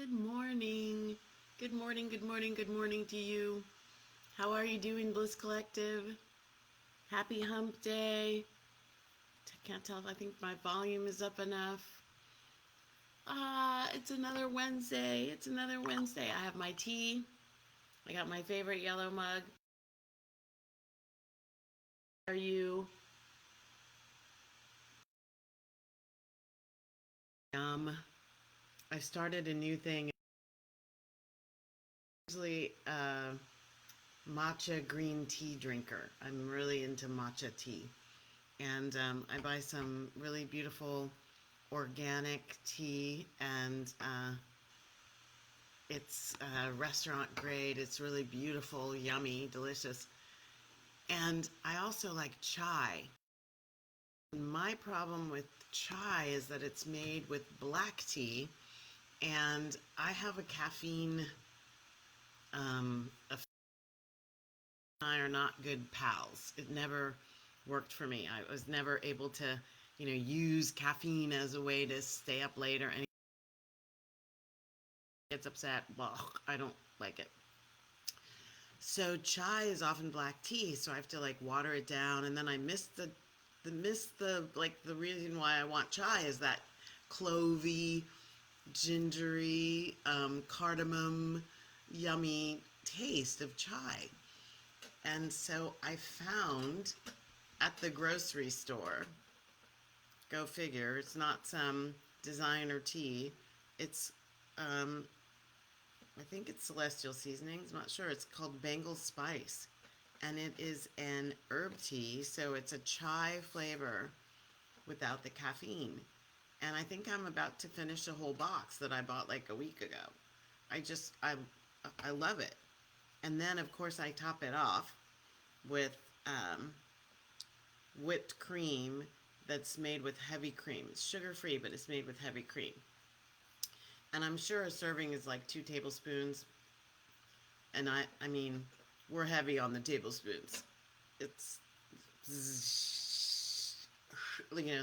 Good morning. Good morning, good morning, good morning to you. How are you doing, Bliss Collective? Happy Hump Day. Can't tell if I think my volume is up enough. It's another Wednesday. It's another Wednesday. I have my tea. I got my favorite yellow mug. How are you? I started a new thing. Usually, matcha green tea drinker. I'm really into matcha tea. And I buy some really beautiful organic tea, and it's restaurant grade. It's really beautiful, yummy, delicious. And I also like chai. My problem with chai is that it's made with black tea, and I have a caffeine. I are not good pals. It never worked for me. I was never able to, use caffeine as a way to stay up later. And gets upset. Well, I don't like it. So chai is often black tea, so I have to like water it down, and then I miss the reason why I want chai is that clovey, gingery, cardamom, yummy taste of chai. And so I found at the grocery store, go figure, it's not some designer tea. It's I think it's Celestial Seasonings. I'm not sure. It's called Bengal Spice. And it is an herb tea, so it's a chai flavor without the caffeine. And I think I'm about to finish a whole box that I bought like a week ago. I love it. And then, of course, I top it off with whipped cream that's made with heavy cream. It's sugar-free, but it's made with heavy cream. And I'm sure a serving is like 2 tablespoons. And I mean, we're heavy on the tablespoons. It's,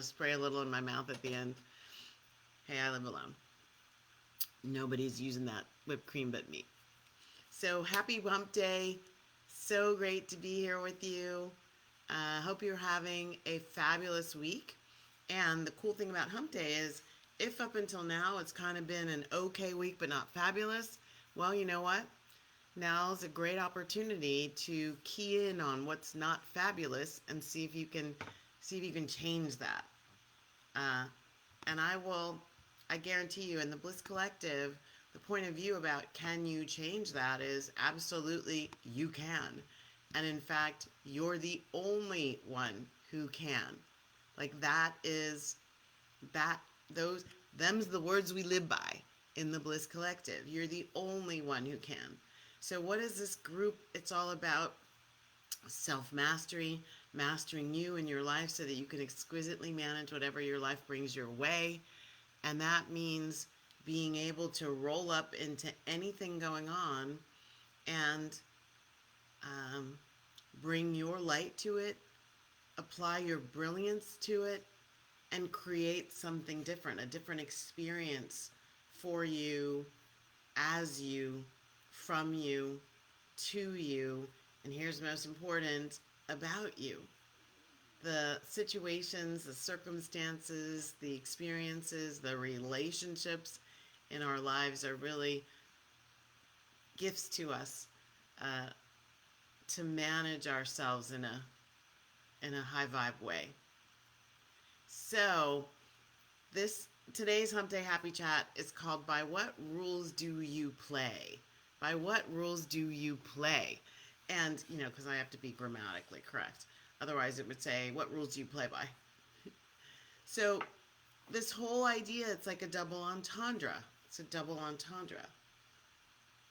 spray a little in my mouth at the end. Hey, I live alone. Nobody's using that whipped cream but me. So happy Hump Day. So great to be here with you. Hope you're having a fabulous week. And the cool thing about Hump Day is if up until now it's kind of been an okay week but not fabulous, well, you know what? Now's a great opportunity to key in on what's not fabulous and see if you can change that. And I guarantee you, in the Bliss Collective, the point of view about can you change that is absolutely you can. And in fact, you're the only one who can. Like them's the words we live by in the Bliss Collective. You're the only one who can. So what is this group? It's all about self-mastery, mastering you and your life so that you can exquisitely manage whatever your life brings your way. And that means being able to roll up into anything going on and bring your light to it, apply your brilliance to it, and create something different, a different experience for you, as you, from you, to you, and here's most important, about you. The situations, the circumstances, the experiences, the relationships in our lives are really gifts to us to manage ourselves in a high vibe way. So today's Hump Day Happy Chat is called By What Rules Do You Play? By what rules do you play? And, because I have to be grammatically correct. Otherwise it would say, what rules do you play by? So this whole idea, it's like a double entendre. It's a double entendre.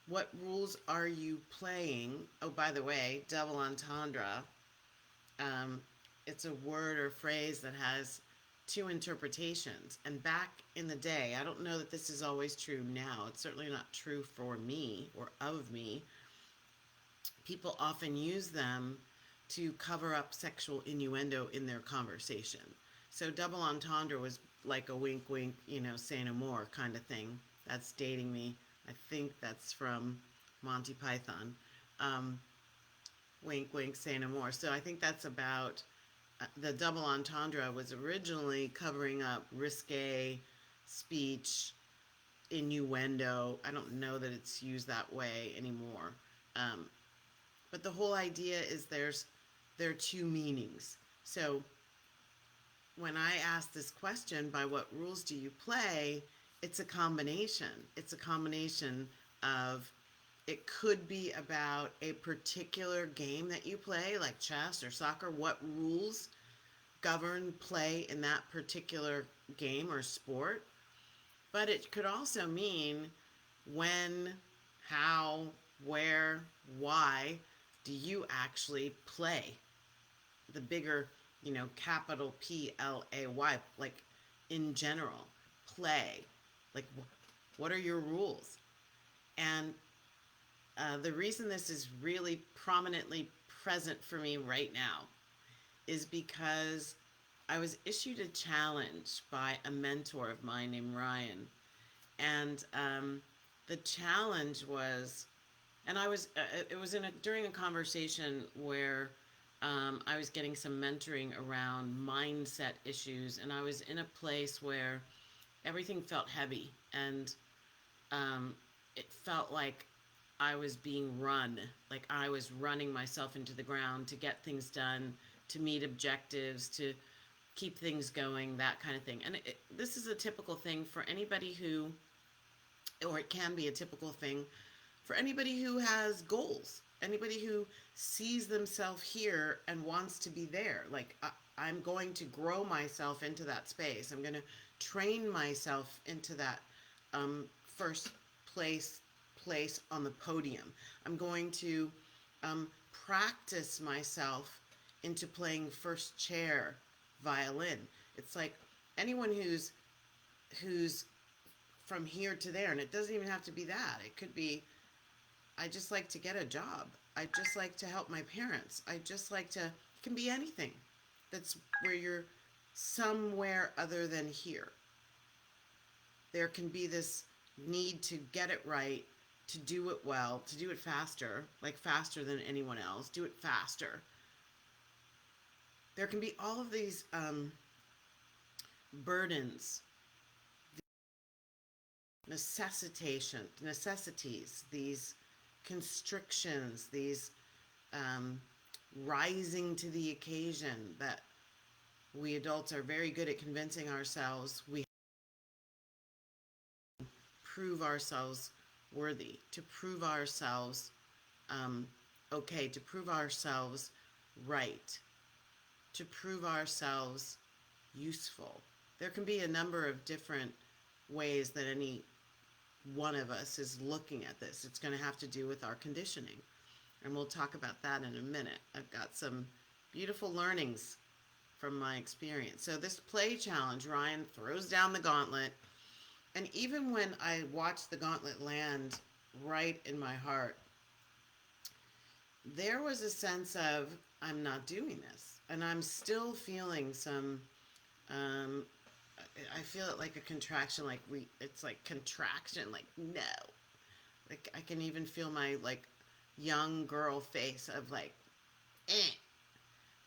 What rules are you playing? Oh, by the way, double entendre, it's a word or phrase that has two interpretations. And back in the day, I don't know that this is always true now. It's certainly not true for me or of me. People often use them to cover up sexual innuendo in their conversation. So double entendre was like a wink, wink, say no more kind of thing. That's dating me. I think that's from Monty Python. Um, Wink, wink, say no more. So I think that's about the double entendre was originally covering up risque speech, innuendo. I don't know that it's used that way anymore. Um, but the whole idea is there are two meanings. So when I ask this question, by what rules do you play? It's a combination. It's a combination of, it could be about a particular game that you play, like chess or soccer. What rules govern play in that particular game or sport? But it could also mean when, how, where, why do you actually play? The bigger, capital PLAY, like in general, play. Like, what are your rules? And the reason this is really prominently present for me right now is because I was issued a challenge by a mentor of mine named Ryan. And the challenge was, and it was during a conversation where I was getting some mentoring around mindset issues, and I was in a place where everything felt heavy, and it felt like I was being run, like I was running myself into the ground to get things done, to meet objectives, to keep things going, that kind of thing. And this is a typical thing for anybody who, or it can be a typical thing for anybody who has goals, anybody who sees themselves here and wants to be there. Like, I'm going to grow myself into that space. I'm going to train myself into that first place on the podium. I'm going to practice myself into playing first chair violin. It's like anyone who's from here to there, and it doesn't even have to be that. It could be, I just like to get a job. I just like to help my parents. I just like to, it can be anything that's where you're somewhere other than here. There can be this need to get it right, to do it well, to do it faster, like faster than anyone else, do it faster. There can be all of these burdens, necessities, these constrictions, these rising to the occasion that we adults are very good at convincing ourselves we prove ourselves worthy, to prove ourselves okay, to prove ourselves right, to prove ourselves useful. There can be a number of different ways that any one of us is looking at this. It's going to have to do with our conditioning. And we'll talk about that in a minute. I've got some beautiful learnings from my experience. So this play challenge, Ryan throws down the gauntlet. And even when I watched the gauntlet land right in my heart, there was a sense of, I'm not doing this. And I'm still feeling some, I feel it like a contraction, like it's like contraction, like no. Like I can even feel my like young girl face of like,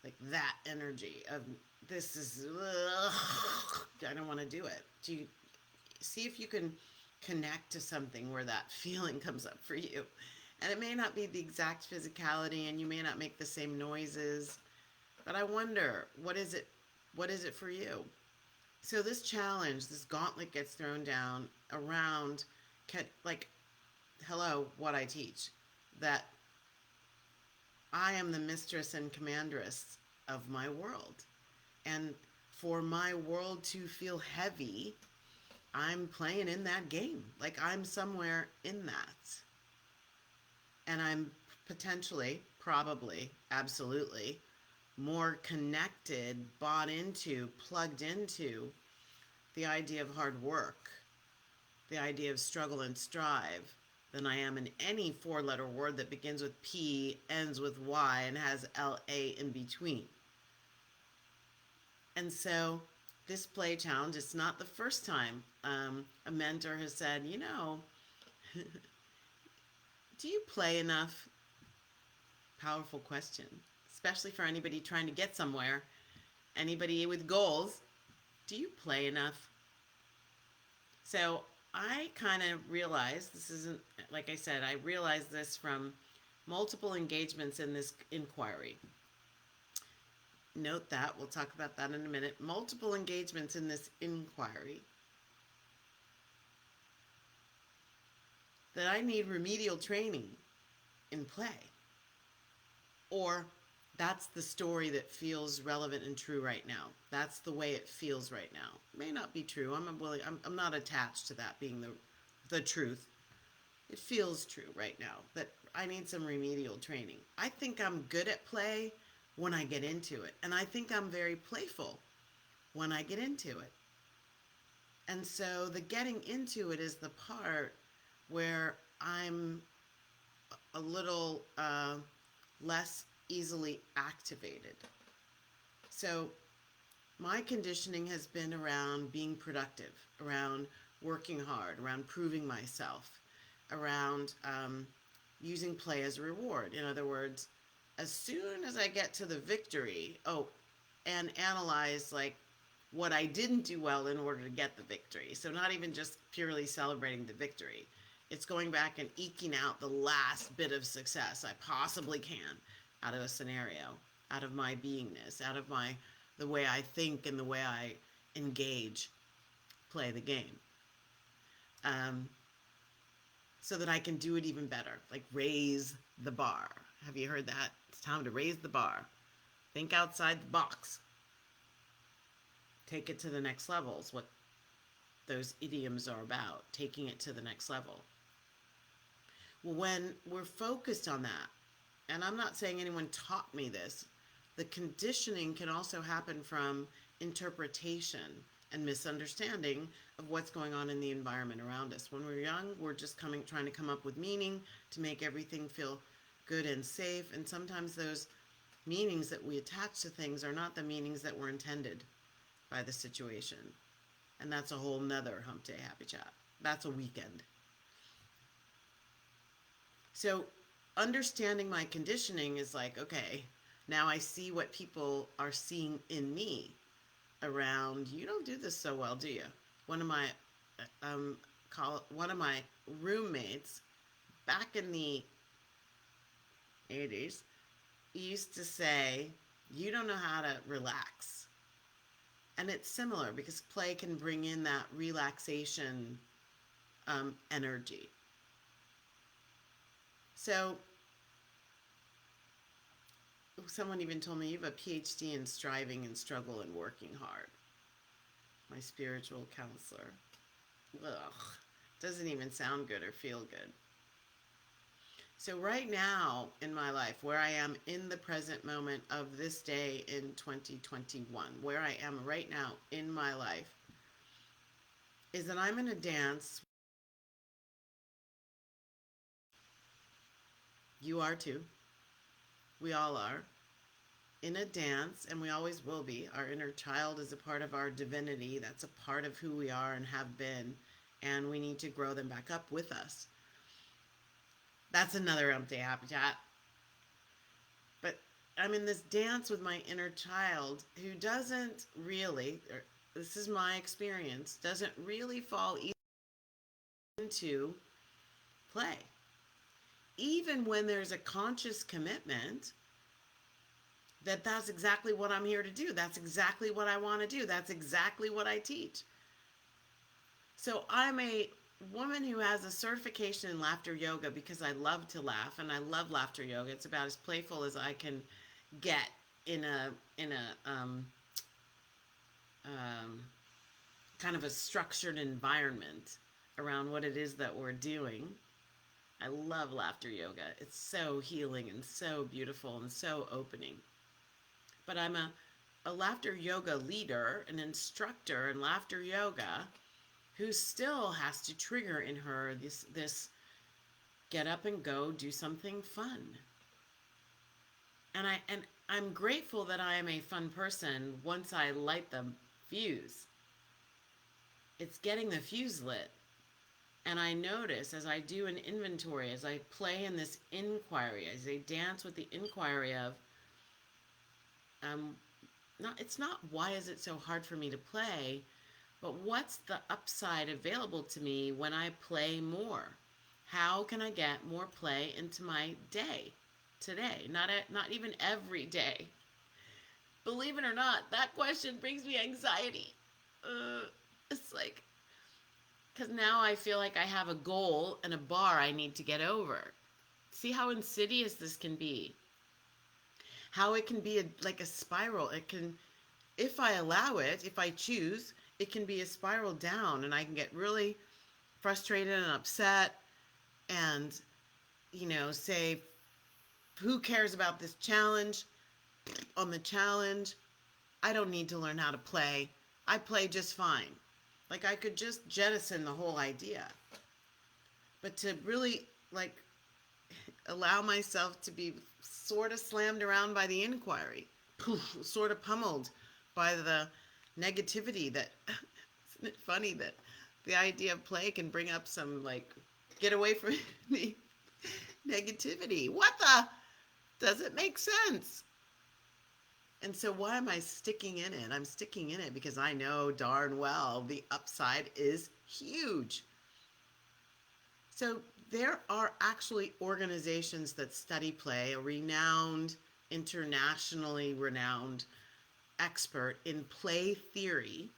like that energy of this is, I don't want to do it. Do you see if you can connect to something where that feeling comes up for you? And it may not be the exact physicality, and you may not make the same noises, but I wonder, what is it for you? So this challenge, this gauntlet gets thrown down around, like, hello, what I teach, that I am the mistress and commandress of my world. And for my world to feel heavy, I'm playing in that game. Like I'm somewhere in that. And I'm potentially, probably, absolutely more connected, bought into, plugged into the idea of hard work, the idea of struggle and strive than I am in any four-letter word that begins with P, ends with Y, and has LA in between. And so this play challenge, it's not the first time a mentor has said, you know, do you play enough? Powerful question, especially for anybody trying to get somewhere, anybody with goals. Do you play enough? So I kind of realized this isn't, like I said, I realized this from multiple engagements in this inquiry. Note that, we'll talk about that in a minute. Multiple engagements in this inquiry. That I need remedial training in play. Or that's the story that feels relevant and true right now. That's the way it feels right now. May not be true. I'm not attached to that being the truth. It feels true right now that I need some remedial training. I think I'm good at play when I get into it. And I think I'm very playful when I get into it. And so the getting into it is the part where I'm a little less easily activated. So my conditioning has been around being productive, around working hard, around proving myself, around using play as a reward. In other words, as soon as I get to the victory, and analyze like what I didn't do well in order to get the victory. So not even just purely celebrating the victory. It's going back and eking out the last bit of success I possibly can out of a scenario, out of my beingness, out of the way I think and the way I engage, play the game. So that I can do it even better, like raise the bar. Have you heard that? It's time to raise the bar. Think outside the box. Take it to the next level is what those idioms are about, taking it to the next level. Well, when we're focused on that, and I'm not saying anyone taught me this, the conditioning can also happen from interpretation and misunderstanding of what's going on in the environment around us. When we're young, we're just trying to come up with meaning to make everything feel good and safe, and sometimes those meanings that we attach to things are not the meanings that were intended by the situation. And that's a whole nother Hump Day Happy Chat. That's a weekend. So understanding my conditioning is like, okay, now I see what people are seeing in me around, you don't do this so well, do you? One of my roommates back in the 80s used to say, you don't know how to relax. And it's similar because play can bring in that relaxation energy. So someone even told me you have a PhD in striving and struggle and working hard. My spiritual counselor. Ugh, doesn't even sound good or feel good. So right now in my life, where I am in the present moment of this day in 2021, where I am right now in my life, is that I'm in a dance. You are too. We all are. In a dance, and we always will be. Our inner child is a part of our divinity. That's a part of who we are and have been. And we need to grow them back up with us. That's another Hump Day Happy Chat. But I'm in this dance with my inner child who doesn't really, this is my experience, doesn't really fall into play. Even when there's a conscious commitment that that's exactly what I'm here to do. That's exactly what I want to do. That's exactly what I teach. So I'm a woman who has a certification in laughter yoga because I love to laugh and I love laughter yoga. It's about as playful as I can get in a kind of a structured environment around what it is that we're doing. I love laughter yoga. It's so healing and so beautiful and so opening. But I'm a laughter yoga leader, an instructor in laughter yoga, who still has to trigger in her this get up and go do something fun. And I'm grateful that I am a fun person once I light the fuse. It's getting the fuse lit. And I notice as I do an inventory, as I play in this inquiry, as I dance with the inquiry of, it's not why is it so hard for me to play, but what's the upside available to me when I play more? How can I get more play into my day today? Not even every day. Believe it or not, that question brings me anxiety. It's like, because now I feel like I have a goal and a bar I need to get over. See how insidious this can be. How it can be like a spiral. It can, if I allow it, if I choose, it can be a spiral down, and I can get really frustrated and upset and, say, who cares about this challenge? On the challenge, I don't need to learn how to play. I play just fine. Like, I could just jettison the whole idea. But to really, allow myself to be sort of slammed around by the inquiry, sort of pummeled by the negativity that, isn't it funny that the idea of play can bring up some, get away from me negativity. What the? Doesn't make sense. And so why am I sticking in it? I'm sticking in it because I know darn well the upside is huge. So there are actually organizations that study play. A renowned, internationally renowned expert in play theory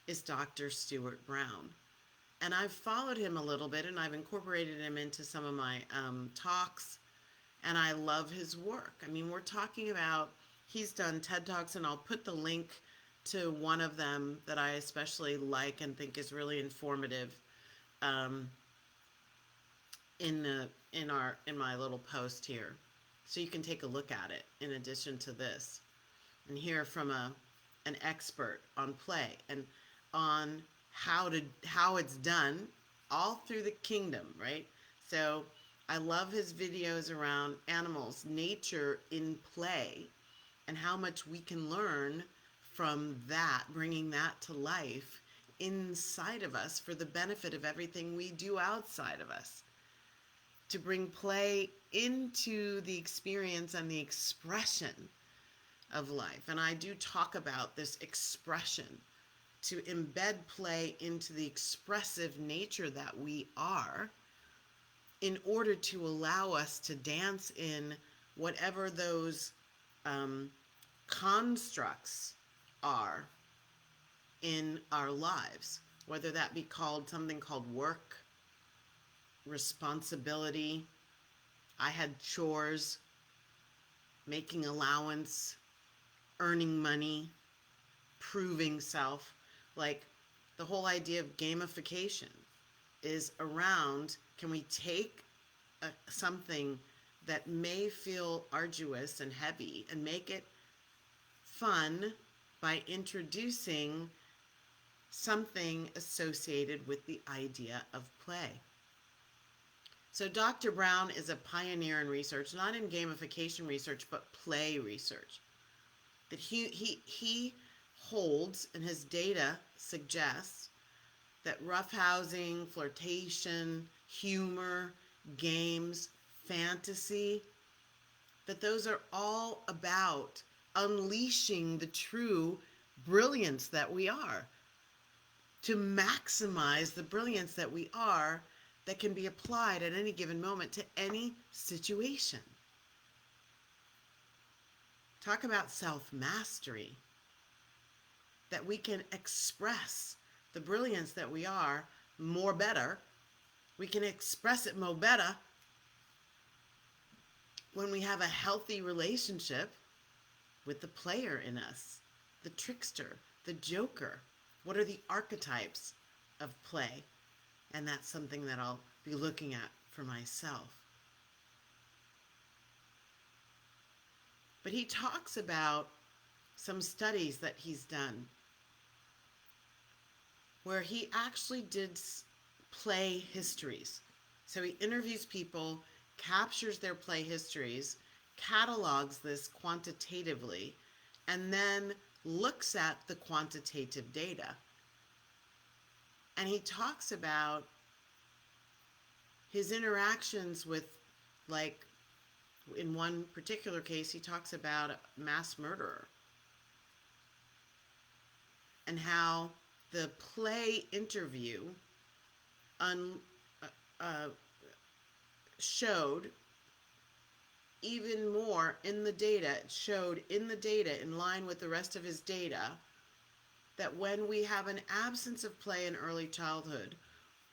is Dr. Stuart Brown. And I've followed him a little bit, and I've incorporated him into some of my talks, and I love his work. I mean, we're talking about, he's done TED Talks, and I'll put the link to one of them that I especially like and think is really informative in my little post here. So you can take a look at it in addition to this and hear from an expert on play and on how it's done all through the kingdom, right? So I love his videos around animals, nature in play, and how much we can learn from that, bringing that to life inside of us for the benefit of everything we do outside of us. To bring play into the experience and the expression of life. And I do talk about this expression, to embed play into the expressive nature that we are, in order to allow us to dance in whatever those constructs are in our lives, whether that be called something called work, responsibility. I had chores, making allowance, earning money, proving self. Like, the whole idea of gamification is around, can we take something that may feel arduous and heavy and make it fun by introducing something associated with the idea of play. So Dr. Brown is a pioneer in research, not in gamification research, but play research. That he holds, and his data suggests, that roughhousing, flirtation, humor, games, fantasy, that those are all about unleashing the true brilliance that we are, to maximize the brilliance that we are, that can be applied at any given moment to any situation. Talk about self-mastery, that we can express the brilliance that we are more better. We can express it more better when we have a healthy relationship with the player in us, the trickster, the joker. What are the archetypes of play? And that's something that I'll be looking at for myself. But he talks about some studies that he's done where he actually did play histories. So he interviews people, captures their play histories, catalogs this quantitatively, and then looks at the quantitative data. And he talks about his interactions with, like, in one particular case, he talks about a mass murderer and how the play interview showed even more in the data. It showed in the data, in line with the rest of his data, that when we have an absence of play in early childhood,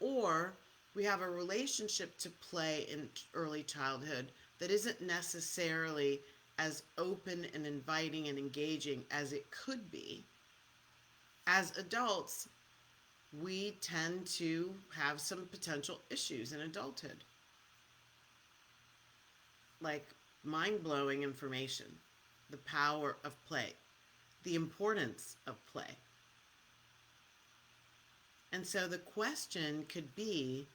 or we have a relationship to play in early childhood that isn't necessarily as open and inviting and engaging as it could be, as adults, we tend to have some potential issues in adulthood. Like mind-blowing information, the power of play, the importance of play. And so the question could be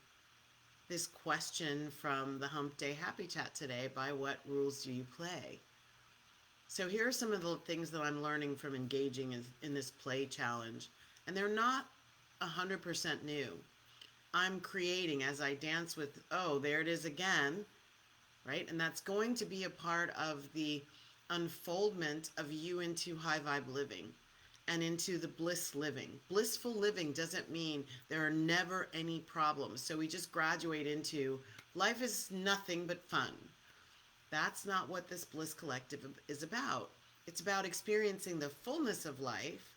this question from the Hump Day Happy Chat today: by what rules do you play? So here are some of the things that I'm learning from engaging in this play challenge. And they're not 100% new. I'm creating as I dance with, oh, there it is again, right? And that's going to be a part of the unfoldment of you into high vibe living and into the bliss living. Blissful living doesn't mean there are never any problems. So we just graduate into life is nothing but fun. That's not what this Bliss Collective is about. It's about experiencing the fullness of life,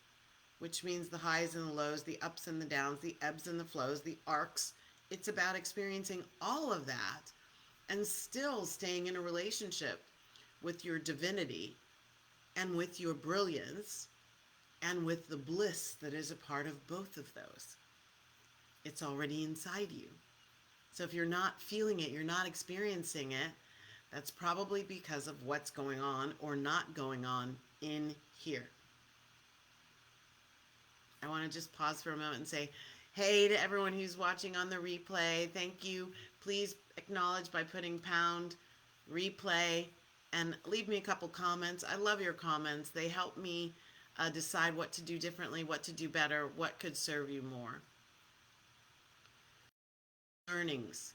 which means the highs and the lows, the ups and the downs, the ebbs and the flows, the arcs. It's about experiencing all of that and still staying in a relationship with your divinity and with your brilliance and with the bliss that is a part of both of those. It's already inside you. So if you're not feeling it, you're not experiencing it, that's probably because of what's going on or not going on in here. I want to just pause for a moment and say, hey to everyone who's watching on the replay. Thank you. Please acknowledge by putting pound replay and leave me a couple comments. I love your comments. They help me decide what to do differently, what to do better, what could serve you more. Learnings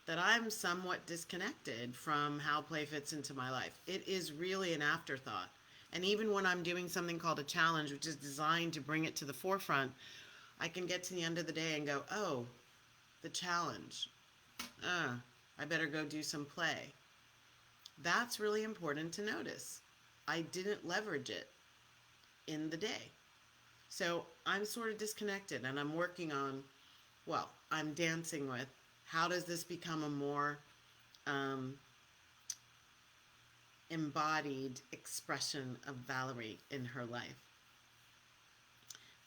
that I'm somewhat disconnected from how play fits into my life. It is really an afterthought. And even when I'm doing something called a challenge, which is designed to bring it to the forefront, I can get to the end of the day and go, oh, the challenge. I better go do some play. That's really important to notice. I didn't leverage it in the day. So I'm sort of disconnected, and I'm working on, well, I'm dancing with, how does this become a more embodied expression of Valerie in her life?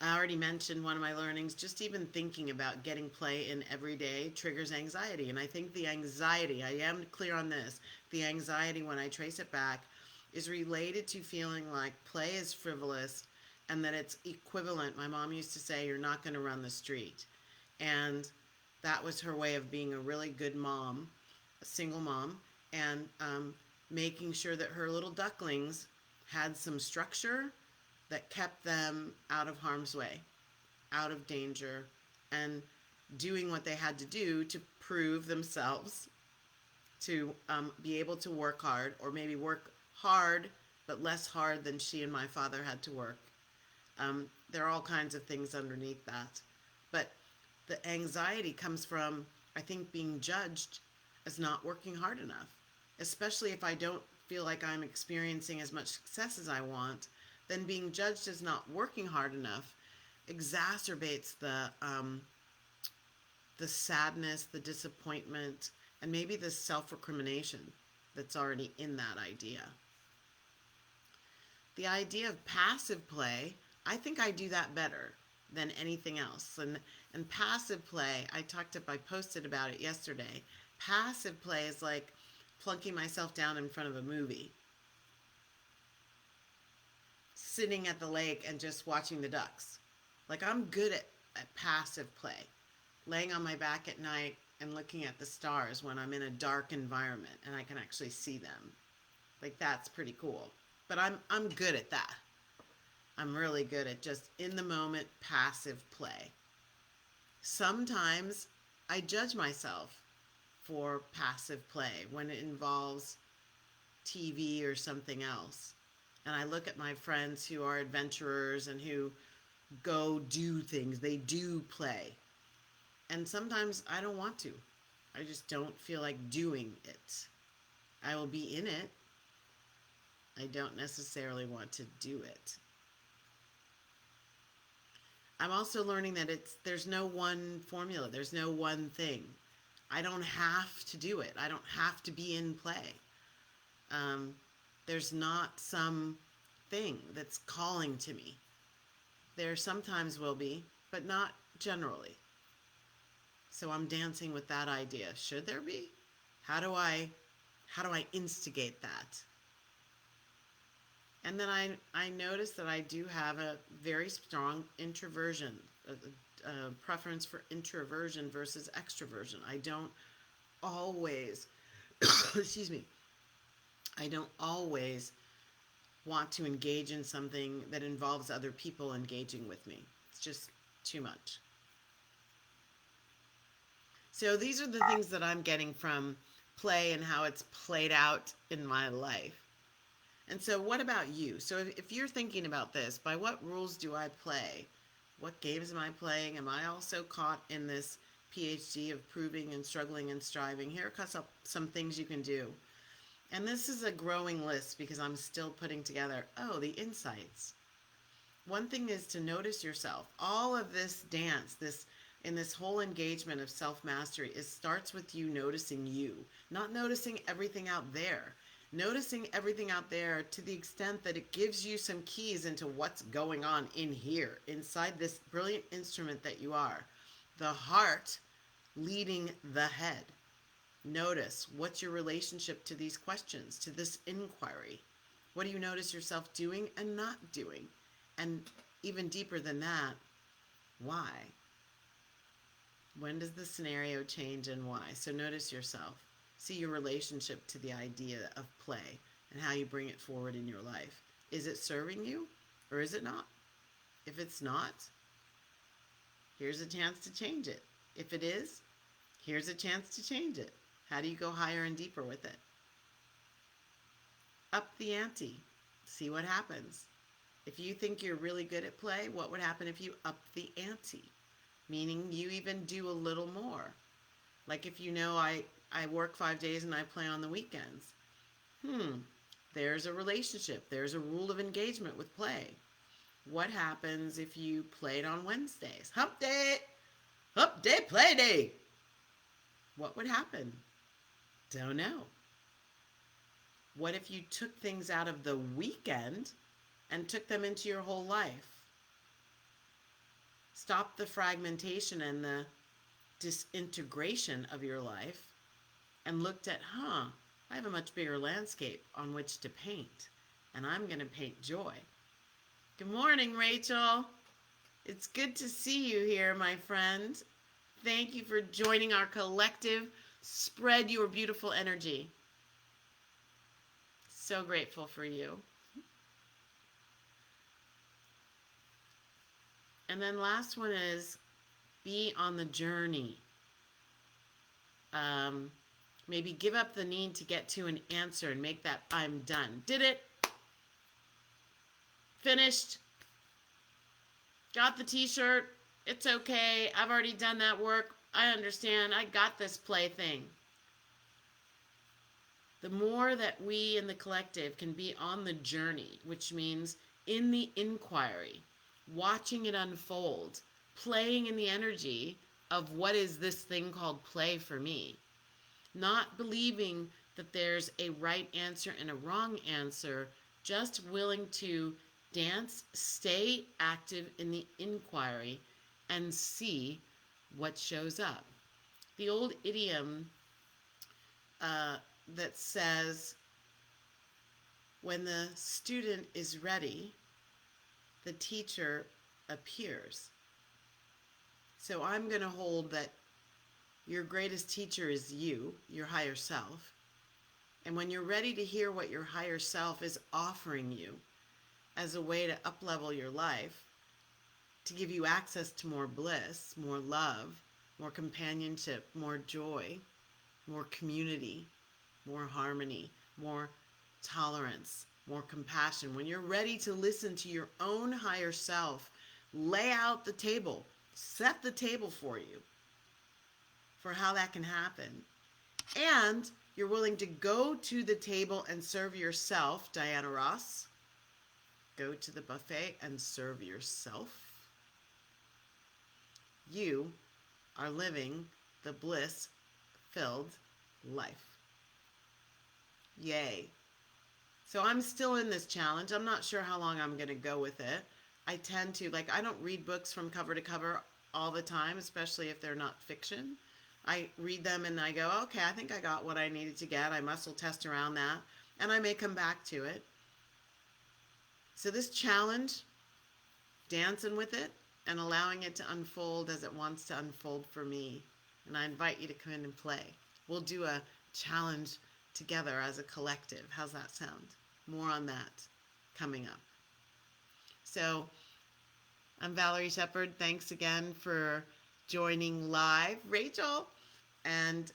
I already mentioned one of my learnings, just even thinking about getting play in every day triggers anxiety. And I think the anxiety, I am clear on this, the anxiety when I trace it back is related to feeling like play is frivolous and that it's equivalent. My mom used to say, you're not going to run the street. And that was her way of being a really good mom, a single mom, and making sure that her little ducklings had some structure that kept them out of harm's way, out of danger, and doing what they had to do to prove themselves, to be able to work hard, or maybe work hard, but less hard than she and my father had to work. There are all kinds of things underneath that. But the anxiety comes from, I think, being judged as not working hard enough, especially if I don't feel like I'm experiencing as much success as I want. Then being judged as not working hard enough exacerbates the sadness, the disappointment, and maybe the self-recrimination that's already in that idea. The idea of passive play, I think I do that better than anything else. And passive play, I posted about it yesterday. Passive play is like plunking myself down in front of a movie, sitting at the lake and just watching the ducks. Like, I'm good at passive play, laying on my back at night and looking at the stars when I'm in a dark environment and I can actually see them. Like, that's pretty cool. But I'm good at that. I'm really good at just in the moment passive play. Sometimes I judge myself for passive play when it involves TV or something else. And I look at my friends who are adventurers and who go do things, they do play. And sometimes I don't want to. I just don't feel like doing it. I will be in it. I don't necessarily want to do it. I'm also learning that there's no one formula. There's no one thing. I don't have to do it. I don't have to be in play. There's not some thing that's calling to me. There sometimes will be, but not generally. So I'm dancing with that idea. Should there be? How do I instigate that? And then I notice that I do have a very strong introversion, a preference for introversion versus extroversion. I don't always, excuse me, I don't always want to engage in something that involves other people engaging with me. It's just too much. So these are the things that I'm getting from play and how it's played out in my life. And so what about you? So if you're thinking about this, by what rules do I play? What games am I playing? Am I also caught in this PhD of proving and struggling and striving? Here are some things you can do. And this is a growing list because I'm still putting together, the insights. One thing is to notice yourself. All of this dance, in this whole engagement of self-mastery, it starts with you noticing you, not noticing everything out there. Noticing everything out there to the extent that it gives you some keys into what's going on in here, inside this brilliant instrument that you are. The heart leading the head. Notice, what's your relationship to these questions, to this inquiry? What do you notice yourself doing and not doing? And even deeper than that, why? When does the scenario change and why? So notice yourself. See your relationship to the idea of play and how you bring it forward in your life. Is it serving you or is it not? If it's not, here's a chance to change it. If it is, here's a chance to change it. How do you go higher and deeper with it? Up the ante. See what happens. If you think you're really good at play, what would happen if you up the ante? Meaning you even do a little more. Like if you know I work 5 days and I play on the weekends. There's a relationship. There's a rule of engagement with play. What happens if you played on Wednesdays? Hump day play day. What would happen? Don't know. What if you took things out of the weekend and took them into your whole life? Stop the fragmentation and the disintegration of your life and looked at, I have a much bigger landscape on which to paint, and I'm going to paint joy. Good morning, Rachel. It's good to see you here, my friend. Thank you for joining our collective. Spread your beautiful energy. So grateful for you. And then last one is be on the journey. Maybe give up the need to get to an answer and make that I'm done. Did it. Finished. Got the t-shirt. It's okay. I've already done that work. I understand. I got this play thing. The more that we in the collective can be on the journey, which means in the inquiry, watching it unfold, playing in the energy of what is this thing called play for me. Not believing that there's a right answer and a wrong answer, just willing to dance, stay active in the inquiry, and see what shows up. The old idiom that says, when the student is ready, the teacher appears. So I'm going to hold that your greatest teacher is you, your higher self. And when you're ready to hear what your higher self is offering you, as a way to up-level your life, to give you access to more bliss, more love, more companionship, more joy, more community, more harmony, more tolerance, more compassion. When you're ready to listen to your own higher self, lay out the table, set the table for you for how that can happen. And you're willing to go to the table and serve yourself, Diana Ross. Go to the buffet and serve yourself. You are living the bliss-filled life. Yay. So I'm still in this challenge. I'm not sure how long I'm going to go with it. I tend to, I don't read books from cover to cover all the time, especially if they're not fiction. I read them and I go, okay, I think I got what I needed to get. I muscle test around that, and I may come back to it. So this challenge, dancing with it and allowing it to unfold as it wants to unfold for me. And I invite you to come in and play. We'll do a challenge together as a collective. How's that sound? More on that coming up. So I'm Valerie Shepard. Thanks again for joining live, Rachel, and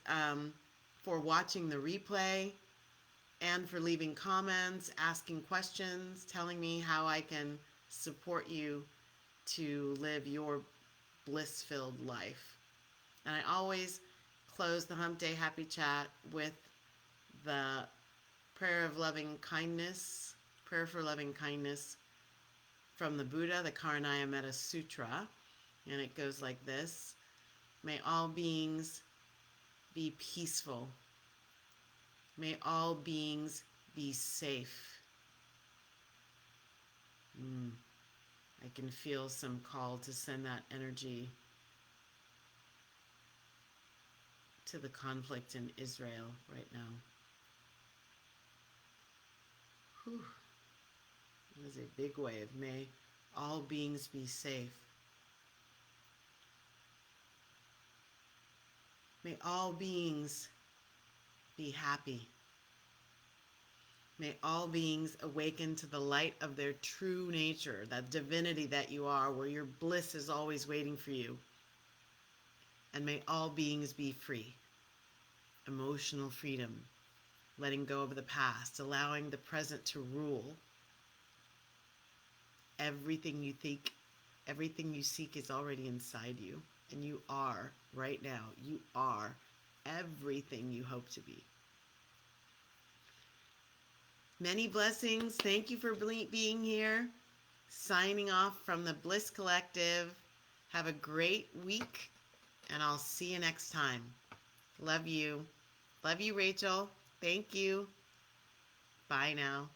for watching the replay, and for leaving comments, asking questions, telling me how I can support you to live your bliss-filled life. And I always close the Hump Day Happy Chat with the prayer of loving kindness, prayer for loving kindness from the Buddha, the Karanaya Metta Sutra. And it goes like this: may all beings be peaceful. May all beings be safe. I can feel some call to send that energy to the conflict in Israel right now. Whew. That is a big wave. May all beings be safe. May all beings be happy. May all beings awaken to the light of their true nature, that divinity that you are, where your bliss is always waiting for you. And may all beings be free. Emotional freedom, letting go of the past, allowing the present to rule. Everything you think, everything you seek is already inside you. And you are, right now, you are everything you hope to be. Many blessings. Thank you for being here. Signing off from the Bliss Collective. Have a great week, and I'll see you next time. Love you. Love you, Rachel. Thank you. Bye now.